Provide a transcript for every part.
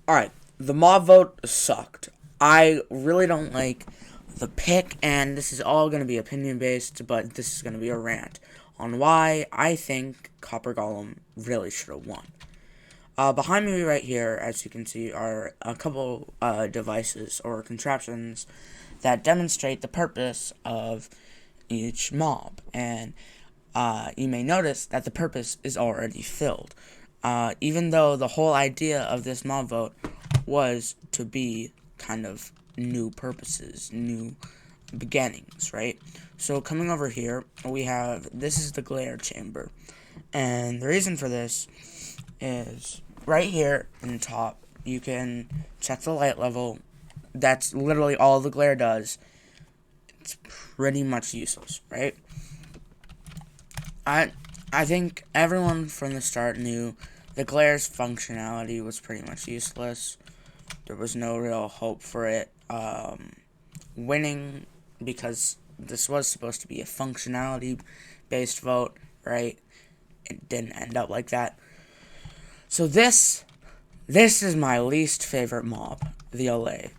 Alright, the mob vote sucked. I really don't like the pick, and this is all going to be opinion based, but this is going to be a rant on why I think Copper Golem really should have won. Behind me right here, as you can see, are a couple devices or contraptions that demonstrate the purpose of each mob, and you may notice that the purpose is already filled. Even though the whole idea of this mob vote was to be kind of new purposes, new beginnings, right? So coming over here, this is the glare chamber. And the reason for this is right here in the top, you can check the light level. That's literally all the glare does. It's pretty much useless, right? I think everyone from the start knew the glare's functionality was pretty much useless. There was no real hope for it winning, because this was supposed to be a functionality-based vote, right? It didn't end up like that. So this is my least favorite mob, the LA.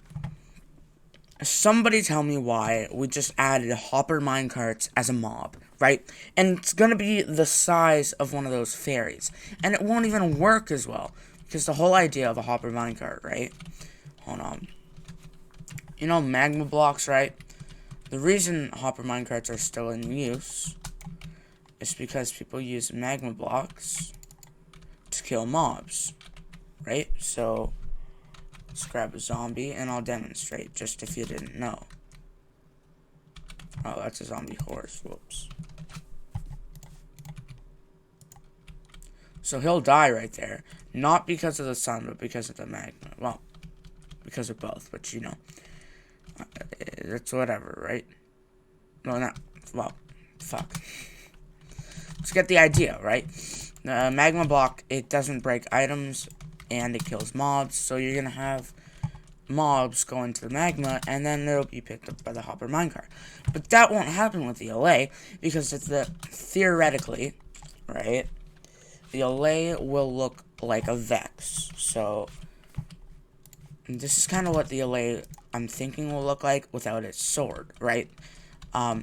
Somebody tell me why we just added hopper minecarts as a mob, right? And it's gonna be the size of one of those fairies. And it won't even work as well. Because the whole idea of a hopper minecart, right? Hold on. You know magma blocks, right? The reason hopper minecarts are still in use is because people use magma blocks to kill mobs, right? So let's grab a zombie and I'll demonstrate, just if you didn't know. Oh, that's a zombie horse. Whoops. So he'll die right there. Not because of the sun, but because of the magma. Well, because of both, but you know. It's whatever, right? No, not. Well, fuck. Let's get the idea, right? The magma block, it doesn't break items, and it kills mobs, so you're gonna have mobs go into the magma, and then they'll be picked up by the hopper minecart. But that won't happen with the LA, because it's theoretically, right, the LA will look like a Vex. So this is kind of what the LA I'm thinking will look like without its sword, right? But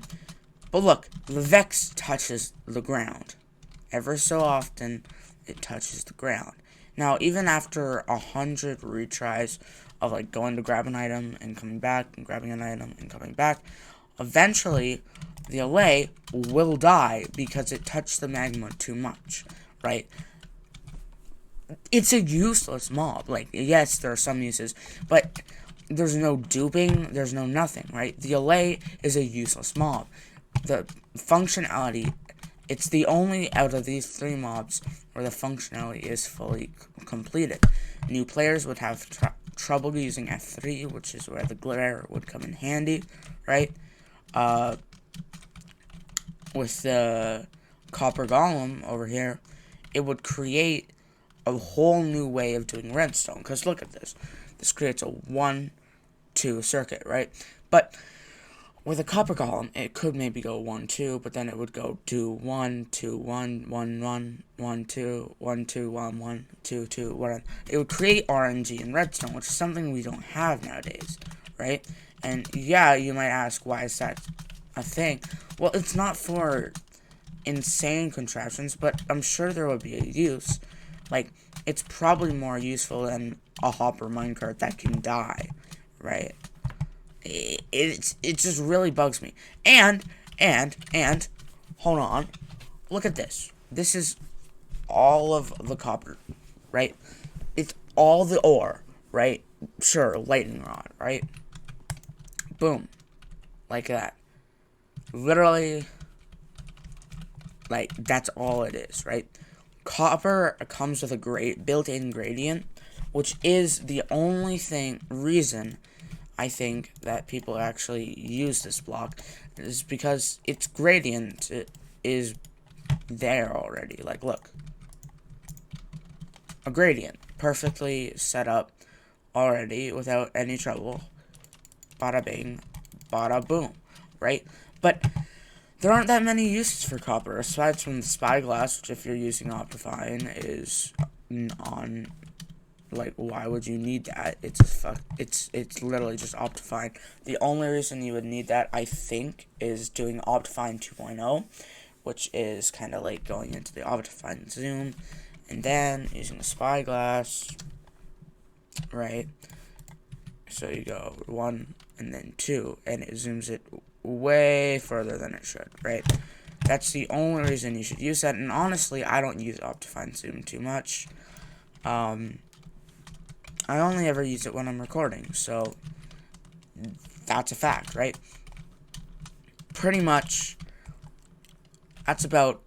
look, the Vex touches the ground. Ever so often, it touches the ground. Now, even after 100 retries of like going to grab an item and coming back and grabbing an item and coming back, eventually the LA will die because it touched the magma too much, right? It's a useless mob. Like, yes, there are some uses, but there's no duping, there's no nothing, right? The LA is a useless mob. The functionality, it's the only out of these three mobs where the functionality is fully completed. New players would have trouble using F3, which is where the glare would come in handy, right? With the copper golem over here, it would create a whole new way of doing redstone. Because look at this. This creates a 1-2 circuit, right? But with a copper golem, it could maybe go 1-2, but then it would go do 1-2-1, 1-1, 1-2, 1-2, 1-1, 2-2, 1. It would create RNG in redstone, which is something we don't have nowadays, right? And yeah, you might ask, why is that a thing? Well, it's not for insane contraptions, but I'm sure there would be a use. Like, it's probably more useful than a hopper minecart that can die, right? It just really bugs me. And, hold on. Look at this. This is all of the copper, right? It's all the ore, right? Sure, lightning rod, right? Boom. Like that. Literally, like, that's all it is, right? Copper comes with a great built-in gradient, which is the only reason I think that people actually use this block, is because its gradient is there already. Like, look. A gradient. Perfectly set up already without any trouble. Bada bing, bada boom, right? But there aren't that many uses for copper, aside from the spyglass, which if you're using Optifine is Like, why would you need that? It's just it's literally just Optifine. The only reason you would need that, I think, is doing Optifine 2.0, which is kind of like going into the Optifine zoom, and then using the spyglass, right? So you go 1 and then 2, and it zooms it way further than it should, right? That's the only reason you should use that, and honestly, I don't use Optifine zoom too much. I only ever use it when I'm recording, so that's a fact, right? Pretty much, that's about,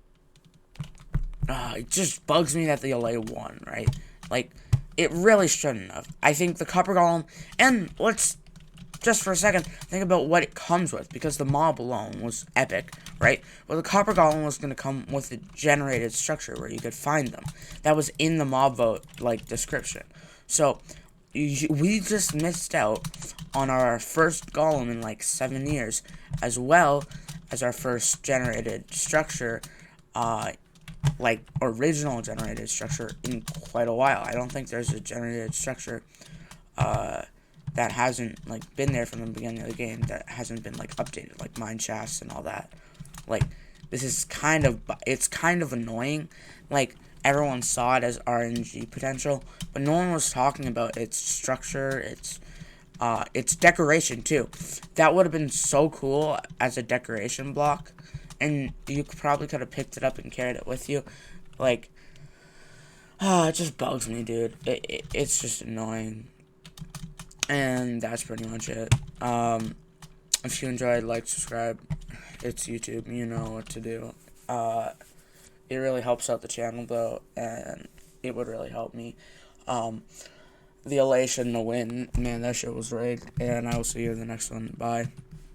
it just bugs me that the LA won, right? Like, it really shouldn't have. I think the Copper Golem, and let's, just for a second, think about what it comes with, because the mob alone was epic, right? Well, the Copper Golem was going to come with a generated structure where you could find them. That was in the mob vote, like, description. So, we just missed out on our first golem in like 7 years, as well as our first generated structure, like original generated structure in quite a while. I don't think there's a generated structure that hasn't like been there from the beginning of the game that hasn't been like updated, like mine shafts and all that. Like, this is it's kind of annoying. Like, everyone saw it as RNG potential, but no one was talking about its structure, its decoration too. That would have been so cool as a decoration block, and you probably could have picked it up and carried it with you. Like, it just bugs me, dude. It's just annoying. And that's pretty much it. If you enjoyed, like, subscribe. It's YouTube, you know what to do. It really helps out the channel, though, and it would really help me. The elation to win, man, that shit was rigged, and I will see you in the next one. Bye.